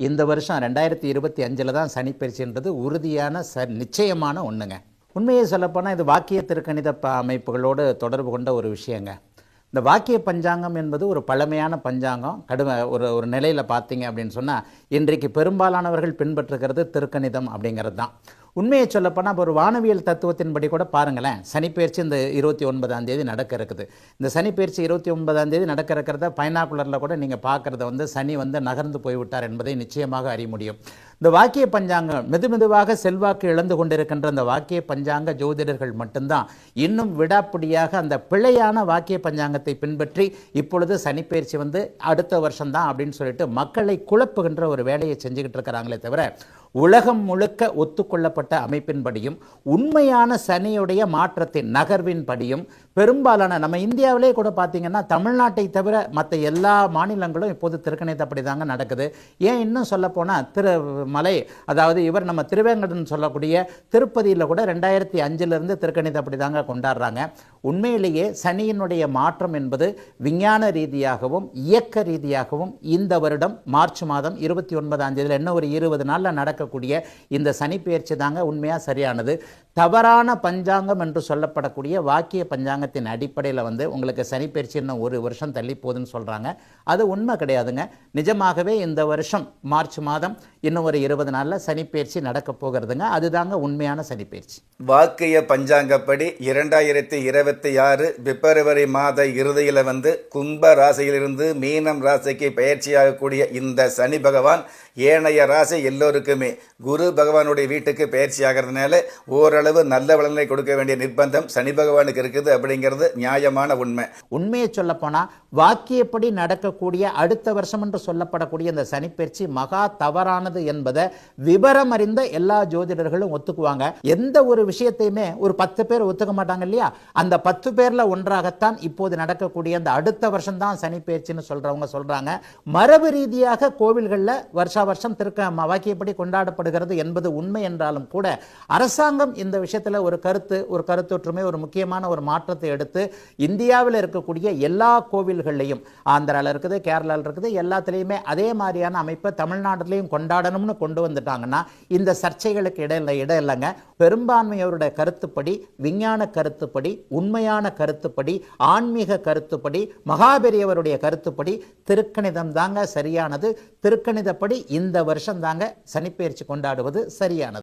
இந்த வருஷம் 2025 தான் சனிப்பெயர்ச்சின்றது உறுதியான நிச்சயமான ஒன்றுங்க. உண்மையை சொல்லப்போனால் இது வாக்கிய திருக்கணித அமைப்புகளோடு தொடர்பு கொண்ட ஒரு விஷயங்க. இந்த வாக்கிய பஞ்சாங்கம் என்பது ஒரு பழமையான பஞ்சாங்கம். ஒரு நிலையில் பார்த்தீங்க அப்படின்னு சொன்னால் இன்றைக்கு பெரும்பாலானவர்கள் பின்பற்றுகிறது திருக்கணிதம் அப்படிங்கிறது தான். உண்மையை சொல்லப்போனால் ஒரு வானவியல் தத்துவத்தின்படி கூட பாருங்களேன், சனிப்பெயர்ச்சி இந்த 29ஆம் தேதி நடக்க இருக்குது. இந்த சனிப்பெயர்ச்சி 29ஆம் தேதி நடக்க இருக்கிறத பைனாக்குலரில் கூட நீங்கள் பார்க்குறத சனி நகர்ந்து போய்விட்டார் என்பதை நிச்சயமாக அறிய முடியும். இந்த வாக்கிய பஞ்சாங்கம் மெதுமெதுவாக செல்வாக்கு இழந்து கொண்டிருக்கின்ற அந்த வாக்கிய பஞ்சாங்க ஜோதிடர்கள் மட்டும்தான் இன்னும் விடாப்பிடியாக அந்த பிழையான வாக்கிய பஞ்சாங்கத்தை பின்பற்றி இப்பொழுது சனிப்பெயர்ச்சி அடுத்த வருஷம்தான் அப்படின்னு சொல்லிட்டு மக்களை குழப்புகின்ற ஒரு வேலையை செஞ்சுக்கிட்டு இருக்கிறாங்களே தவிர, உலகம் முழுக்க ஒத்துக்கொள்ளப்பட்ட அமைப்பின்படியும் உண்மையான சனியுடைய மாற்றத்தின் நகர்வின் படியும் பெரும்பாலான நம்ம இந்தியாவிலே கூட பார்த்தீங்கன்னா தமிழ்நாட்டை தவிர மற்ற எல்லா மாநிலங்களும் இப்போது திருக்கணிதம் அப்படி தாங்க நடக்குது. ஏன் இன்னும் சொல்லப்போனால் திருமலை, அதாவது இவர் நம்ம திருவேங்கடன் சொல்லக்கூடிய திருப்பதியில் கூட 2005 திருக்கணிதம் அப்படி தாங்க கொண்டாடுறாங்க. உண்மையிலேயே சனியினுடைய மாற்றம் என்பது விஞ்ஞான ரீதியாகவும் இயக்க ரீதியாகவும் இந்த வருடம் மார்ச் மாதம் 29ஆம் தேதியில் என்ன ஒரு 20 நாளில் நடக்கக்கூடிய இந்த சனிப்பெயர்ச்சி தாங்க உண்மையாக சரியானது. தவறான பஞ்சாங்கம் என்று சொல்லப்படக்கூடிய வாக்கிய பஞ்சாங்கத்தின் அடிப்படையில் உங்களுக்கு சனிப்பெயர்ச்சி இன்னும் ஒரு வருஷம் தள்ளி போகுதுன்னு சொல்கிறாங்க. அது உண்மை கிடையாதுங்க. நிஜமாகவே இந்த வருஷம் மார்ச் மாதம் இன்னும் ஒரு 20 நாளில் சனிப்பெயர்ச்சி நடக்க போகிறதுங்க. அதுதாங்க உண்மையான சனிப்பெயர்ச்சி. வாக்கிய பஞ்சாங்கப்படி 2026 பிப்ரவரி மாத இறுதியில் கும்ப ராசியிலிருந்து மீனம் ராசிக்கு பயிற்சியாகக்கூடிய இந்த சனி பகவான் ஏனைய ராசி எல்லோருக்குமே குரு பகவானுடைய வீட்டுக்கு பயிற்சி ஆகிறதுனால ஓரளவு நல்ல பலனை கொடுக்க வேண்டிய நிர்பந்தம் சனி பகவானுக்கு இருக்குது அப்படிங்கிறது நியாயமான உண்மை. உண்மையை சொல்ல போனால் வாக்கியப்படி நடக்கக்கூடிய அடுத்த வருஷம் என்று சொல்லப்படக்கூடிய இந்த சனிப்பெயர்ச்சி மகா தவறானது என்பதை விவரம் அறிந்த எல்லா ஜோதிடர்களும் ஒத்துக்குவாங்க. எந்த ஒரு விஷயத்தையுமே ஒரு 10 பேர் ஒத்துக்க மாட்டாங்க இல்லையா? அந்த 10 பேர்ல ஒன்றாகத்தான் இப்போது நடக்கக்கூடிய அந்த அடுத்த வருஷம் தான் சனிப்பெயர்ச்சின்னு சொல்றவங்க சொல்றாங்க. மரபு ரீதியாக கோவில்களில் வருஷா வருஷம் வாக்கியப்படி கொண்டாடப்படுகிறது என்பது உண்மை என்றாலும் கூட அரசாங்கம் இந்த விஷயத்தில் ஒரு கருத்தொற்றுமை, ஒரு முக்கியமான ஒரு மாற்றத்தை எடுத்து இந்தியாவில் இருக்கக்கூடிய எல்லா கோவில்கள்லையும், ஆந்திராவில் இருக்குது, கேரளாவில் இருக்குது, எல்லாத்துலேயுமே அதே மாதிரியான அமைப்பை தமிழ்நாட்டிலையும் கொண்டாடணும்னு கொண்டு வந்துட்டாங்கன்னா இந்த சர்ச்சைகளுக்கு இடம் இல்லைங்க. பெரும்பான்மையோருடைய கருத்துப்படி, விஞ்ஞான கருத்துப்படி, உண்மையான கருத்துப்படி, ஆன்மீக கருத்துப்படி, மகாபெரியவருடைய கருத்துப்படி திருக்கணிதம் தாங்க சரியானது. திருக்கணிதப்படி இந்த வருஷம் தாங்க சனிப்பெயர்ச்சி கொண்டாடுவது சரியானது.